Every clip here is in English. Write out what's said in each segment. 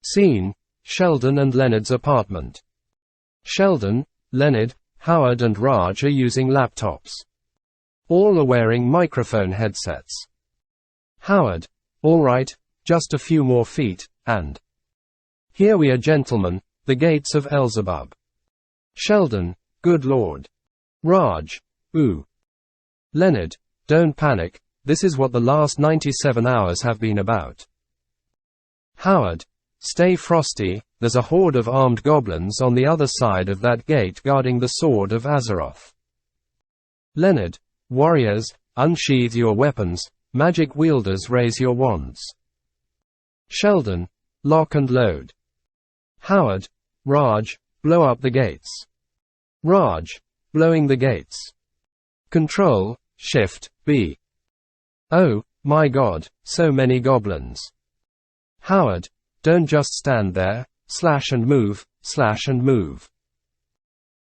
Scene: Sheldon and Leonard's apartment. Sheldon, Leonard, Howard and Raj are using laptops. All are wearing microphone headsets. Howard: all right, just a few more feet, and here we are, gentlemen, the gates of Elzebub. Sheldon: good lord. Raj: ooh. Leonard: don't panic, this is what the last 97 hours have been about. Howard: stay frosty, there's a horde of armed goblins on the other side of that gate guarding the sword of Azeroth. Leonard: warriors, unsheathe your weapons, magic wielders raise your wands. Sheldon: lock and load. Howard: Raj, blow up the gates. Raj: blowing the gates. Control, Shift, B. Oh, my god, so many goblins. Howard: don't just stand there, slash and move, slash and move.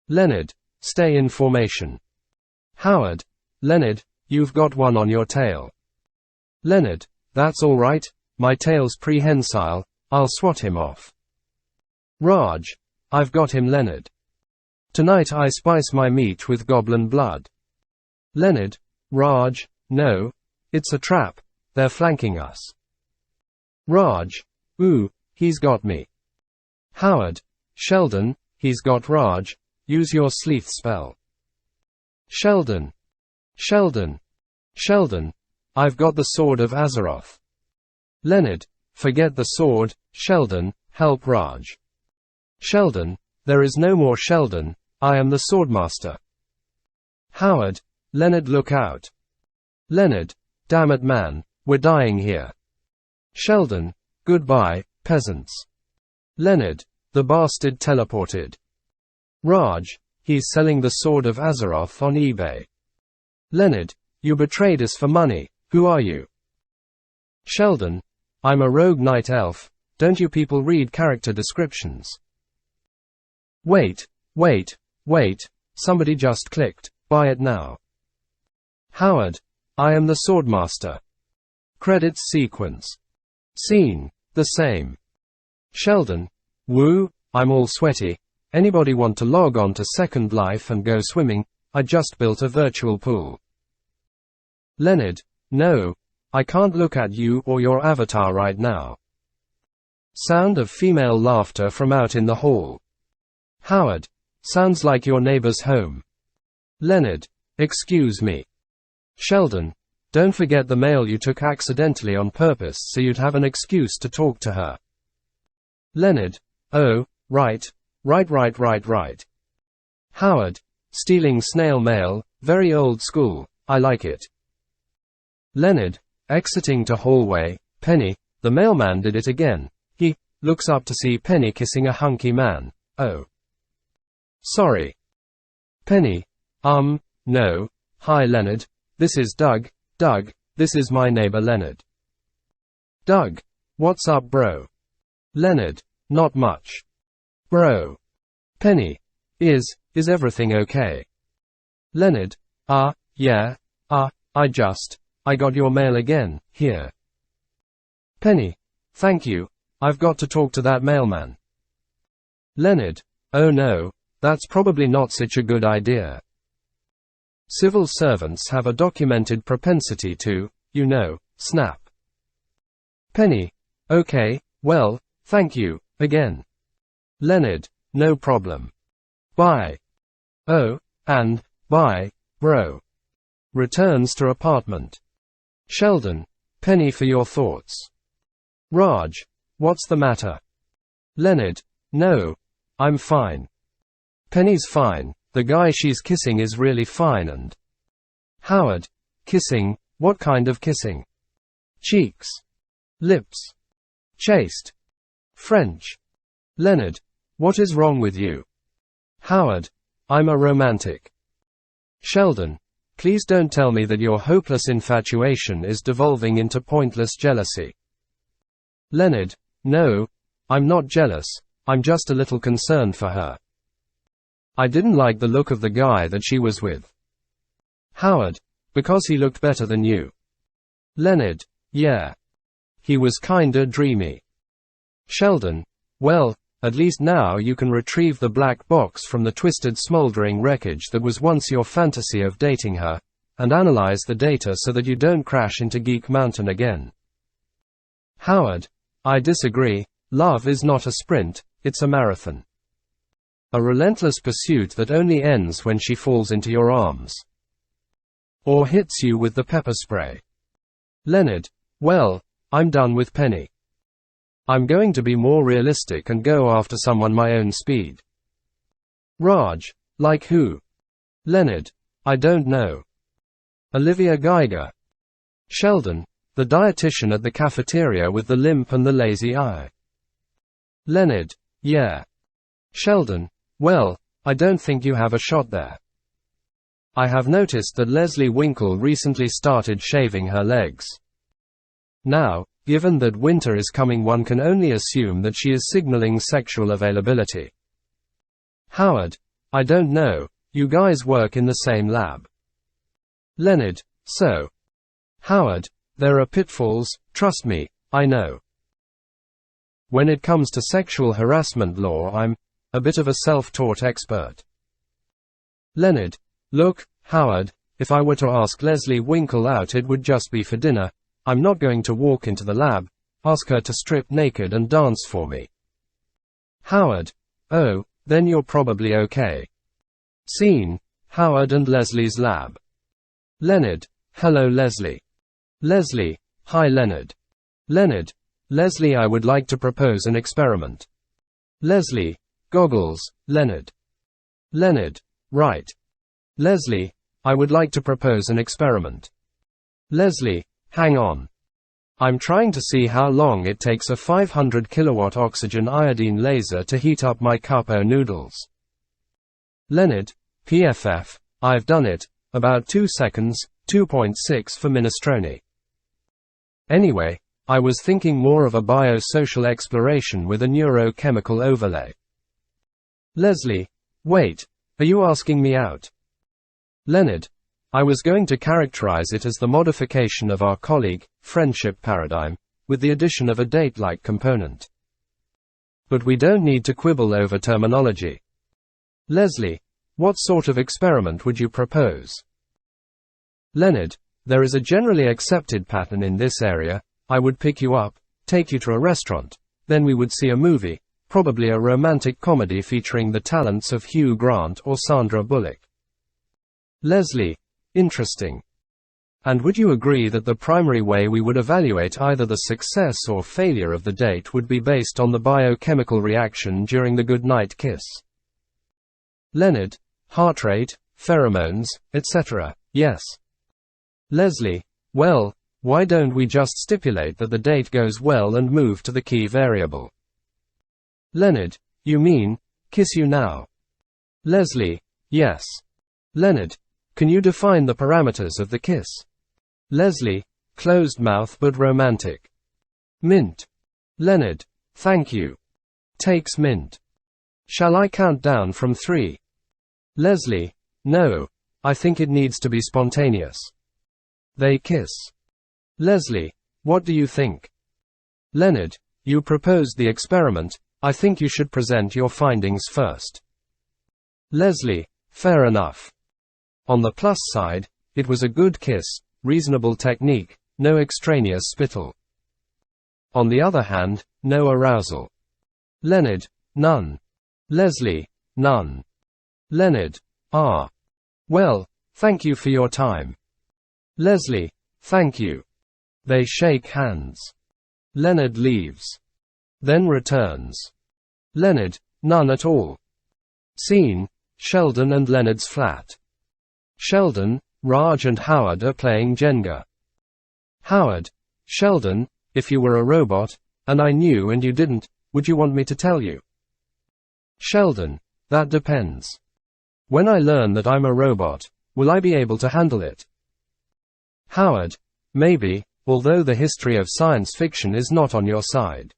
Leonard: stay in formation. Howard: Leonard, you've got one on your tail. Leonard: that's alright, my tail's prehensile, I'll swat him off. Raj: I've got him, Leonard. Tonight I spice my meat with goblin blood. Leonard: Raj, no, it's a trap, they're flanking us. Raj: ooh, he's got me. Howard: Sheldon, he's got Raj, use your sleeth spell. Sheldon: Sheldon, I've got the sword of Azeroth. Leonard: forget the sword, Sheldon, help Raj. Sheldon: there is no more Sheldon, I am the swordmaster. Howard: Leonard, look out. Leonard: damn it, man, we're dying here. Sheldon: goodbye, peasants. Leonard: the bastard teleported. Raj: he's selling the sword of Azeroth on eBay. Leonard: you betrayed us for money, who are you? Sheldon: I'm a rogue night elf, don't you people read character descriptions? Wait, somebody just clicked, buy it now. Howard: I am the swordmaster. Credits sequence. Scene: the same. Sheldon: woo, I'm all sweaty, anybody want to log on to Second Life and go swimming, I just built a virtual pool. Leonard: no, I can't look at you or your avatar right now. Sound of female laughter from out in the hall. Howard: sounds like your neighbor's home. Leonard: excuse me. Sheldon: don't forget the mail you took accidentally on purpose so you'd have an excuse to talk to her. Leonard: oh, right. Howard: stealing snail mail, very old school, I like it. Leonard, exiting to hallway, Penny, the mailman did it again. He looks up to see Penny kissing a hunky man. Oh. Sorry. Penny: no. Hi Leonard, this is Doug, this is my neighbor Leonard. Doug: what's up bro? Leonard: not much. Bro. Penny: Is everything okay? Leonard: yeah, I got your mail again, here. Penny: thank you, I've got to talk to that mailman. Leonard: oh no, that's probably not such a good idea. Civil servants have a documented propensity to, snap. Penny: okay, well, thank you, again. Leonard: no problem. Bye. Oh, and, bye, bro. Returns to apartment. Sheldon: Penny for your thoughts. Raj: what's the matter? Leonard: no, I'm fine. Penny's fine, the guy she's kissing is really fine and... Howard: kissing, what kind of kissing? Cheeks. Lips. Chaste. French. Leonard: what is wrong with you? Howard: I'm a romantic. Sheldon: please don't tell me that your hopeless infatuation is devolving into pointless jealousy. Leonard: no, I'm not jealous, I'm just a little concerned for her. I didn't like the look of the guy that she was with. Howard: because he looked better than you. Leonard: yeah. He was kinda dreamy. Sheldon: well, at least now you can retrieve the black box from the twisted smoldering wreckage that was once your fantasy of dating her, and analyze the data so that you don't crash into Geek Mountain again. Howard: I disagree. Love is not a sprint, it's a marathon. A relentless pursuit that only ends when she falls into your arms. Or hits you with the pepper spray. Leonard: well, I'm done with Penny. I'm going to be more realistic and go after someone my own speed. Raj: like who? Leonard: I don't know. Olivia Geiger. Sheldon: the dietitian at the cafeteria with the limp and the lazy eye. Leonard: yeah. Sheldon: well, I don't think you have a shot there. I have noticed that Leslie Winkle recently started shaving her legs. Now, given that winter is coming, one can only assume that she is signaling sexual availability. Howard: I don't know, you guys work in the same lab. Leonard: so. Howard: there are pitfalls, trust me, I know. When it comes to sexual harassment law, I'm a bit of a self-taught expert. Leonard: look, Howard, if I were to ask Leslie Winkle out, it would just be for dinner. I'm not going to walk into the lab, ask her to strip naked and dance for me. Howard: oh, then you're probably okay. Scene: Howard and Leslie's lab. Leonard: hello Leslie. Leslie: hi Leonard. Leonard: Leslie, I would like to propose an experiment. Leslie: goggles, Leonard. Leonard: right. Leslie: I would like to propose an experiment. Leslie: hang on. I'm trying to see how long it takes a 500 kilowatt oxygen iodine laser to heat up my capo noodles. Leonard: PFF, I've done it, about 2 seconds, 2.6 for minestrone. Anyway, I was thinking more of a biosocial exploration with a neurochemical overlay. Leslie: wait, are you asking me out? Leonard: I was going to characterize it as the modification of our colleague, friendship paradigm, with the addition of a date-like component. But we don't need to quibble over terminology. Leslie: what sort of experiment would you propose? Leonard: there is a generally accepted pattern in this area. I would pick you up, take you to a restaurant, then we would see a movie, probably a romantic comedy featuring the talents of Hugh Grant or Sandra Bullock. Leslie: interesting. And would you agree that the primary way we would evaluate either the success or failure of the date would be based on the biochemical reaction during the goodnight kiss? Leonard: heart rate, pheromones, etc. Yes. Leslie: well, why don't we just stipulate that the date goes well and move to the key variable? Leonard: you mean, kiss you now? Leslie: yes. Leonard: can you define the parameters of the kiss? Leslie: closed mouth but romantic. Mint. Leonard: thank you. Takes mint. Shall I count down from 3? Leslie: no, I think it needs to be spontaneous. They kiss. Leslie: what do you think? Leonard: you proposed the experiment, I think you should present your findings first. Leslie: fair enough. On the plus side, it was a good kiss, reasonable technique, no extraneous spittle. On the other hand, no arousal. Leonard: none. Leslie: none. Leonard: ah. Well, thank you for your time. Leslie: thank you. They shake hands. Leonard leaves. Then returns. Leonard: none at all. Scene: Sheldon and Leonard's flat. Sheldon, Raj and Howard are playing Jenga. Howard: Sheldon, if you were a robot, and I knew and you didn't, would you want me to tell you? Sheldon: that depends. When I learn that I'm a robot, will I be able to handle it? Howard: maybe, although the history of science fiction is not on your side.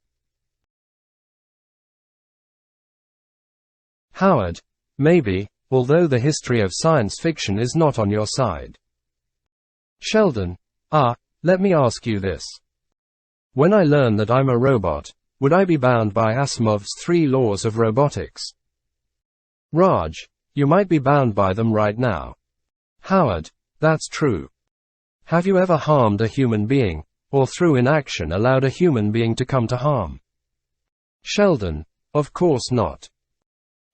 Howard: maybe, although the history of science fiction is not on your side. Sheldon: let me ask you this. When I learn that I'm a robot, would I be bound by Asimov's 3 laws of robotics? Raj, you might be bound by them right now. Howard, that's true. Have you ever harmed a human being, or through inaction allowed a human being to come to harm? Sheldon, of course not.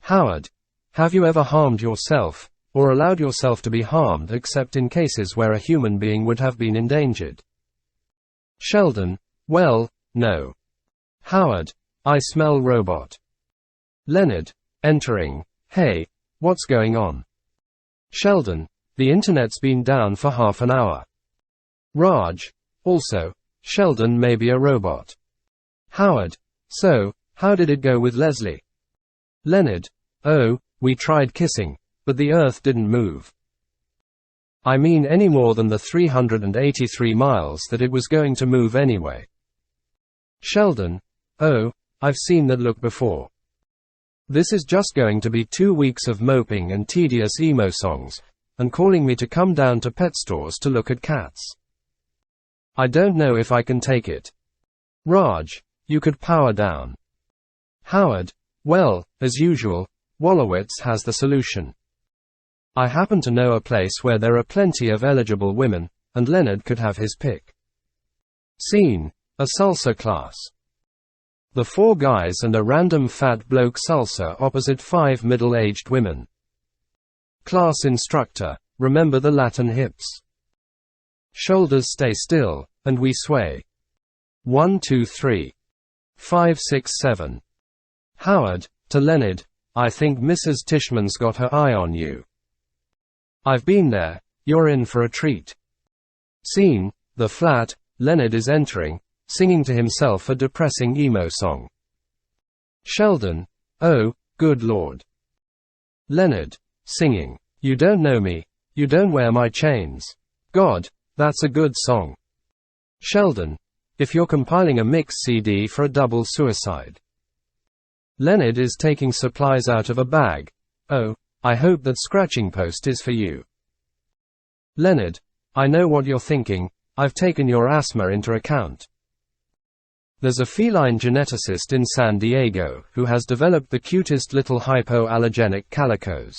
Howard, have you ever harmed yourself, or allowed yourself to be harmed except in cases where a human being would have been endangered? Sheldon, well, no. Howard, I smell robot. Leonard, entering, hey, what's going on? Sheldon, the internet's been down for half an hour. Raj, also, Sheldon may be a robot. Howard, so, how did it go with Leslie? Leonard, oh, we tried kissing, but the earth didn't move. I mean any more than the 383 miles that it was going to move anyway. Sheldon, oh, I've seen that look before. This is just going to be 2 weeks of moping and tedious emo songs, and calling me to come down to pet stores to look at cats. I don't know if I can take it. Raj, you could power down. Howard, well, as usual, Wolowitz has the solution. I happen to know a place where there are plenty of eligible women, and Leonard could have his pick. Scene, a salsa class. The 4 guys and a random fat bloke salsa opposite 5 middle-aged women. Class instructor, remember the Latin hips. Shoulders stay still, and we sway. 1 2 3. 5 6 7. Howard, to Leonard, I think Mrs. Tishman's got her eye on you. I've been there, you're in for a treat. Scene, the flat, Leonard is entering, singing to himself a depressing emo song. Sheldon, oh, good lord. Leonard, singing, you don't know me, you don't wear my chains. God, that's a good song. Sheldon, if you're compiling a mix CD for a double suicide. Leonard is taking supplies out of a bag. Oh, I hope that scratching post is for you. Leonard, I know what you're thinking, I've taken your asthma into account. There's a feline geneticist in San Diego who has developed the cutest little hypoallergenic calicos.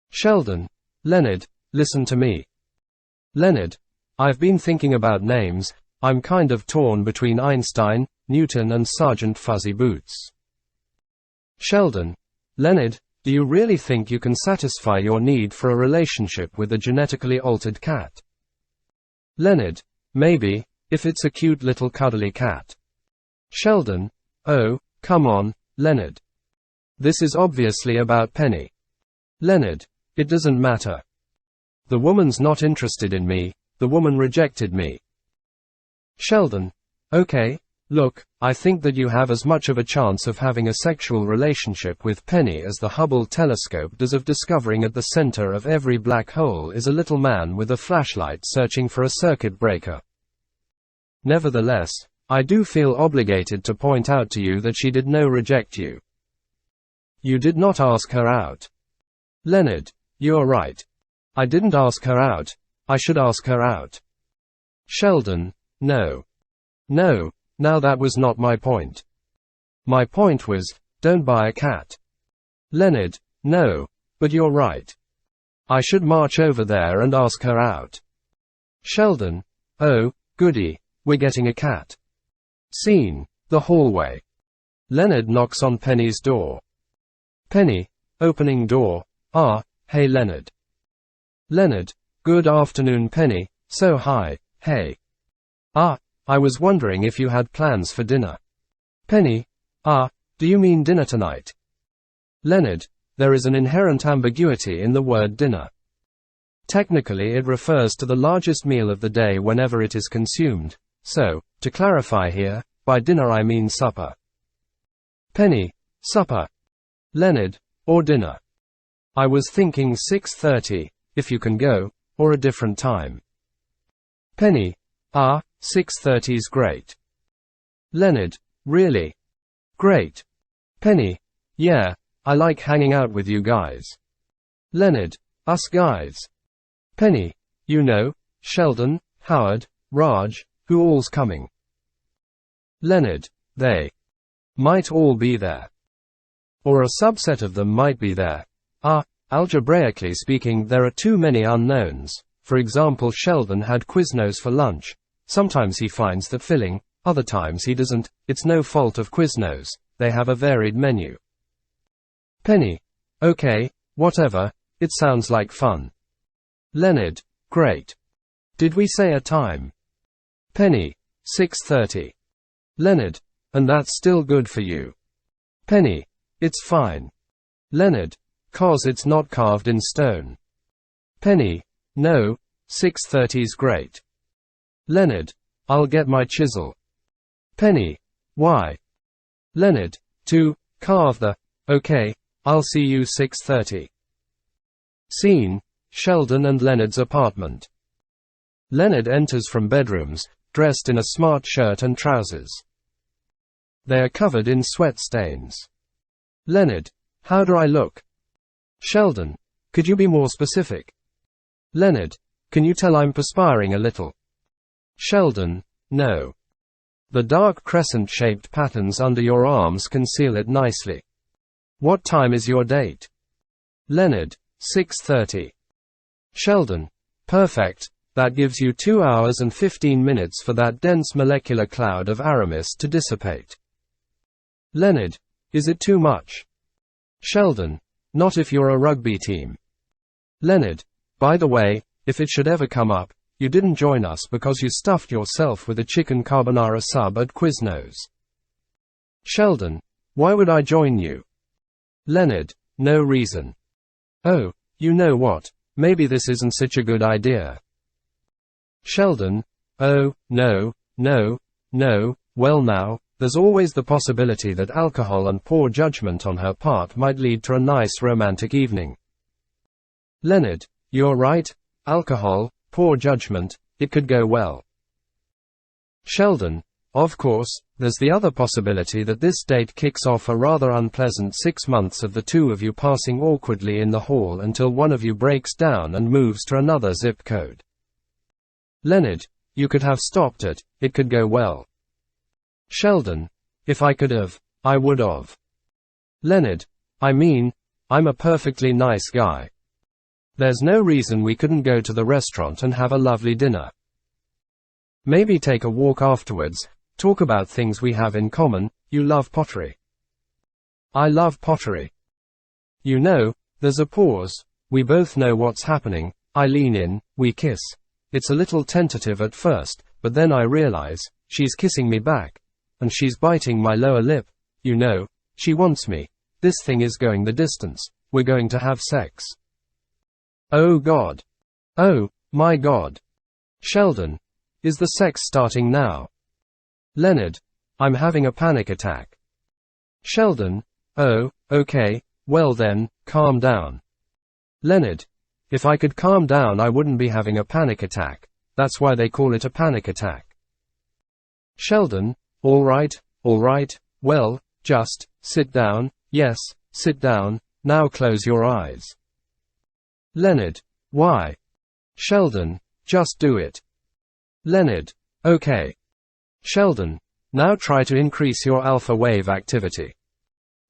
Sheldon, Leonard, listen to me. Leonard, I've been thinking about names, I'm kind of torn between Einstein, Newton and Sergeant Fuzzy Boots. Sheldon, Leonard, do you really think you can satisfy your need for a relationship with a genetically altered cat? Leonard, maybe, if it's a cute little cuddly cat. Sheldon, oh, come on, Leonard. This is obviously about Penny. Leonard, it doesn't matter. The woman's not interested in me, the woman rejected me. Sheldon, okay, look, I think that you have as much of a chance of having a sexual relationship with Penny as the Hubble telescope does of discovering at the center of every black hole is a little man with a flashlight searching for a circuit breaker. Nevertheless, I do feel obligated to point out to you that she did no reject you. You did not ask her out. Leonard, you're right. I didn't ask her out, I should ask her out. Sheldon, no. No, now that was not my point. My point was, don't buy a cat. Leonard, no, but you're right. I should march over there and ask her out. Sheldon, oh, goody, we're getting a cat. Scene, the hallway. Leonard knocks on Penny's door. Penny, opening door, hey Leonard. Leonard, good afternoon Penny, so hi, hey. I was wondering if you had plans for dinner. Penny, do you mean dinner tonight? Leonard, there is an inherent ambiguity in the word dinner. Technically it refers to the largest meal of the day whenever it is consumed, so, to clarify here, by dinner I mean supper. Penny, supper. Leonard, or dinner. I was thinking 6:30, if you can go, or a different time. Penny, 6:30's great. Leonard, really? Great. Penny, yeah, I like hanging out with you guys. Leonard, us guys. Penny, you know, Sheldon, Howard, Raj, who all's coming. Leonard, They might all be there. Or a subset of them might be there. Algebraically speaking, there are too many unknowns. For example, Sheldon had Quiznos for lunch. Sometimes he finds that filling, other times he doesn't. It's no fault of Quiznos. They have a varied menu. Penny. Okay, whatever. It sounds like fun. Leonard. Great. Did we say a time? Penny. 6:30. Leonard. And that's still good for you? Penny. It's fine. Leonard. 'Cause it's not carved in stone. Penny. No, 6:30's great. Leonard. I'll get my chisel. Penny. Why? Leonard. To carve the. Okay, I'll see you 6:30. Scene. Sheldon and Leonard's apartment. Leonard enters from bedrooms, dressed in a smart shirt and trousers. They are covered in sweat stains. Leonard. How do I look? Sheldon. Could you be more specific? Leonard. Can you tell I'm perspiring a little? Sheldon. No. The dark crescent-shaped patterns under your arms conceal it nicely. What time is your date? Leonard. 6:30. Sheldon. Perfect. That gives you 2 hours and 15 minutes for that dense molecular cloud of Aramis to dissipate. Leonard. Is it too much? Sheldon. Not if you're a rugby team. Leonard. By the way, if it should ever come up, you didn't join us because you stuffed yourself with a chicken carbonara sub at Quiznos. Sheldon. Why would I join you? Leonard. No reason. Oh, you know what? Maybe this isn't such a good idea. Sheldon. Oh, no, well now, there's always the possibility that alcohol and poor judgment on her part might lead to a nice romantic evening. Leonard. You're right, alcohol, poor judgment, it could go well. Sheldon. Of course, there's the other possibility that this date kicks off a rather unpleasant 6 months of the two of you passing awkwardly in the hall until one of you breaks down and moves to another zip code. Leonard. You could have stopped it could go well. Sheldon. If I could have, I would have. Leonard. I mean, I'm a perfectly nice guy. There's no reason we couldn't go to the restaurant and have a lovely dinner. Maybe take a walk afterwards, talk about things we have in common. You love pottery. I love pottery. You know, there's a pause. We both know what's happening. I lean in, we kiss. It's a little tentative at first, but then I realize, she's kissing me back. And she's biting my lower lip. You know, she wants me. This thing is going the distance. We're going to have sex. Oh God. Oh, my God. Sheldon. Is the sex starting now? Leonard. I'm having a panic attack. Sheldon. Oh, okay, well then, calm down. Leonard. If I could calm down I wouldn't be having a panic attack. That's why they call it a panic attack. Sheldon. All right, well, just, sit down, yes, sit down, now close your eyes. Leonard. Why? Sheldon. Just do it. Leonard. Okay. Sheldon. Now try to increase your alpha wave activity.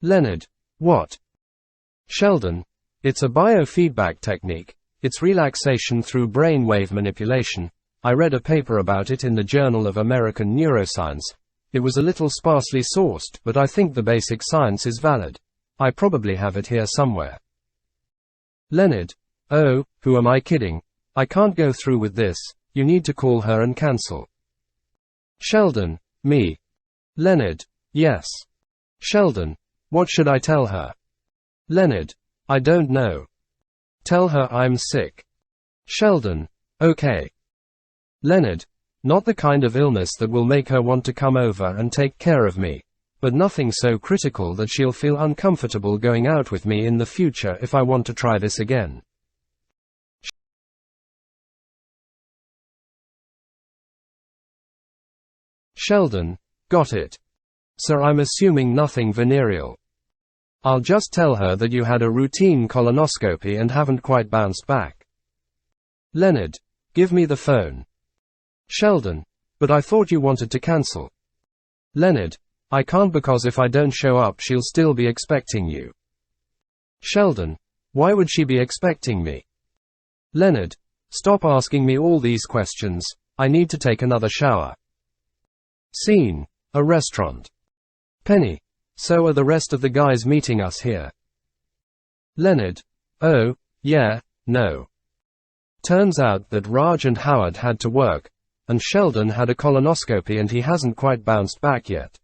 Leonard. What? Sheldon. It's a biofeedback technique. It's relaxation through brainwave manipulation. I read a paper about it in the Journal of American Neuroscience. It was a little sparsely sourced, but I think the basic science is valid. I probably have it here somewhere. Leonard. Oh, who am I kidding? I can't go through with this. You need to call her and cancel. Sheldon. Me. Leonard. Yes. Sheldon. What should I tell her? Leonard. I don't know. Tell her I'm sick. Sheldon. Okay. Leonard. Not the kind of illness that will make her want to come over and take care of me. But nothing so critical that she'll feel uncomfortable going out with me in the future if I want to try this again. Sheldon. Got it. Sir, I'm assuming nothing venereal. I'll just tell her that you had a routine colonoscopy and haven't quite bounced back. Leonard. Give me the phone. Sheldon. But I thought you wanted to cancel. Leonard. I can't because if I don't show up she'll still be expecting you. Sheldon, why would she be expecting me? Leonard, stop asking me all these questions, I need to take another shower. Scene, a restaurant. Penny, so are the rest of the guys meeting us here? Leonard, oh, yeah, no. Turns out that Raj and Howard had to work, and Sheldon had a colonoscopy and he hasn't quite bounced back yet.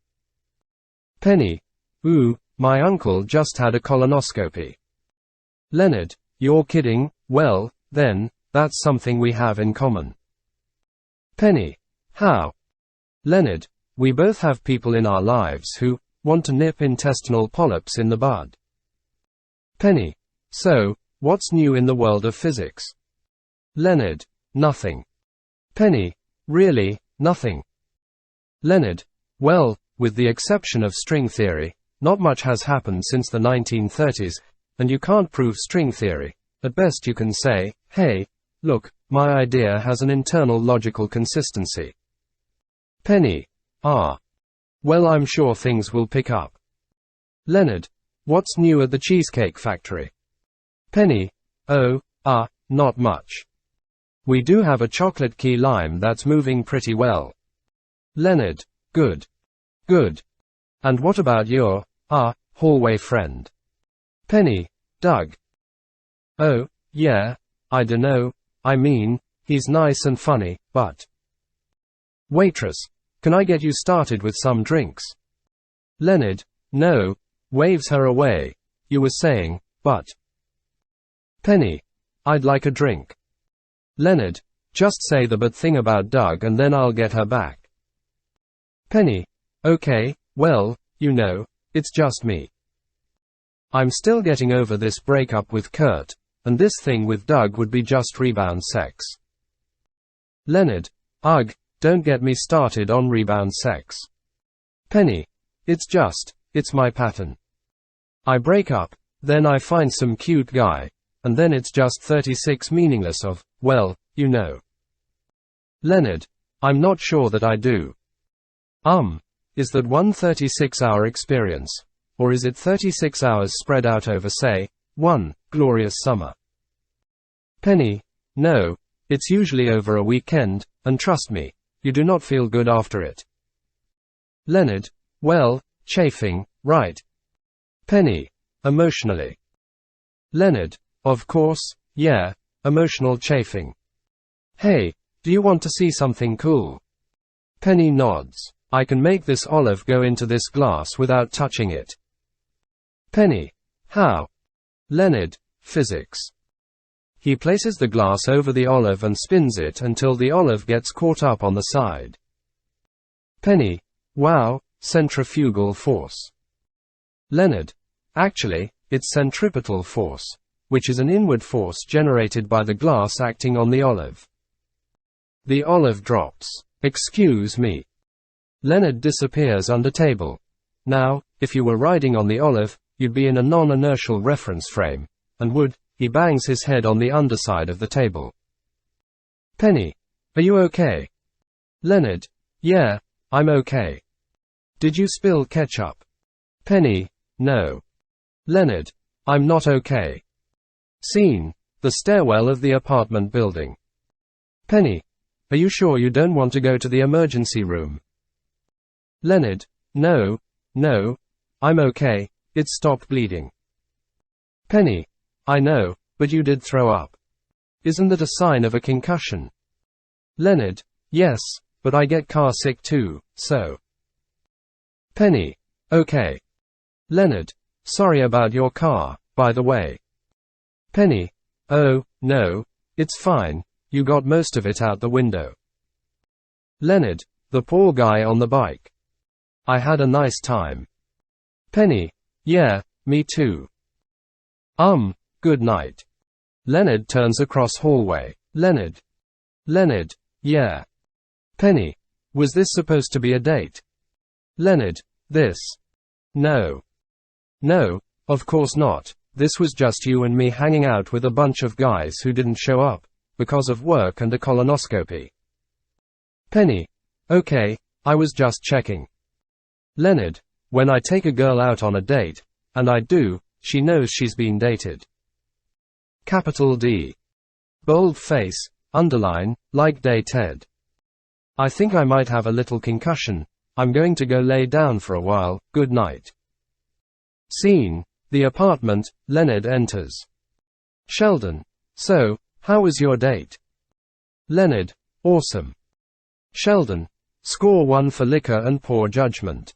Penny, ooh, my uncle just had a colonoscopy. Leonard, you're kidding? Well, then, that's something we have in common. Penny, how? Leonard, we both have people in our lives who want to nip intestinal polyps in the bud. Penny, so, what's new in the world of physics? Leonard, nothing. Penny, really, nothing. Leonard, well, with the exception of string theory, not much has happened since the 1930s, and you can't prove string theory. At best you can say, hey, look, my idea has an internal logical consistency. Penny, ah. Well, I'm sure things will pick up. Leonard, what's new at the Cheesecake Factory? Penny, oh, not much. We do have a chocolate key lime that's moving pretty well. Leonard, good. Good. And what about your, hallway friend? Penny, Doug. Oh, yeah, I dunno, I mean, he's nice and funny, but. Waitress, can I get you started with some drinks? Leonard, no, waves her away. You were saying, but. Penny, I'd like a drink. Leonard, just say the but thing about Doug and then I'll get her back. Penny, okay, well, you know, it's just me. I'm still getting over this breakup with Kurt, and this thing with Doug would be just rebound sex. Leonard, ugh, don't get me started on rebound sex. Penny, it's my pattern. I break up, then I find some cute guy, and then it's just 36 meaningless of, well, you know. Leonard, I'm not sure that I do. Is that one 36-hour experience? Or is it 36 hours spread out over, say, one glorious summer? Penny, no, it's usually over a weekend, and trust me, you do not feel good after it. Leonard, well, chafing, right. Penny, emotionally. Leonard, of course, yeah, emotional chafing. Hey, do you want to see something cool? Penny nods. I can make this olive go into this glass without touching it. Penny, how? Leonard, physics. He places the glass over the olive and spins it until the olive gets caught up on the side. Penny, wow, centrifugal force. Leonard, actually, it's centripetal force, which is an inward force generated by the glass acting on the olive. The olive drops. Excuse me. Leonard disappears under table. Now, if you were riding on the olive, you'd be in a non-inertial reference frame, and he bangs his head on the underside of the table. Penny, are you okay? Leonard, yeah, I'm okay. Did you spill ketchup? Penny, no. Leonard, I'm not okay. Scene, the stairwell of the apartment building. Penny, are you sure you don't want to go to the emergency room? Leonard, no, I'm okay, it stopped bleeding. Penny, I know, but you did throw up. Isn't that a sign of a concussion? Leonard, yes, but I get car sick too, so. Penny, okay. Leonard, sorry about your car, by the way. Penny, oh, no, it's fine, you got most of it out the window. Leonard, the poor guy on the bike. I had a nice time. Penny, yeah, me too. Good night. Leonard turns across hallway. Leonard, yeah. Penny, was this supposed to be a date? Leonard, no, of course not. This was just you and me hanging out with a bunch of guys who didn't show up, because of work and a colonoscopy. Penny, okay, I was just checking. Leonard, when I take a girl out on a date, and I do, she knows she's been dated. Capital D. Bold face, underline, like dated. I think I might have a little concussion. I'm going to go lay down for a while, good night. Scene: the apartment, Leonard enters. Sheldon: so, how was your date? Leonard: awesome. Sheldon: score 1 for liquor and poor judgment.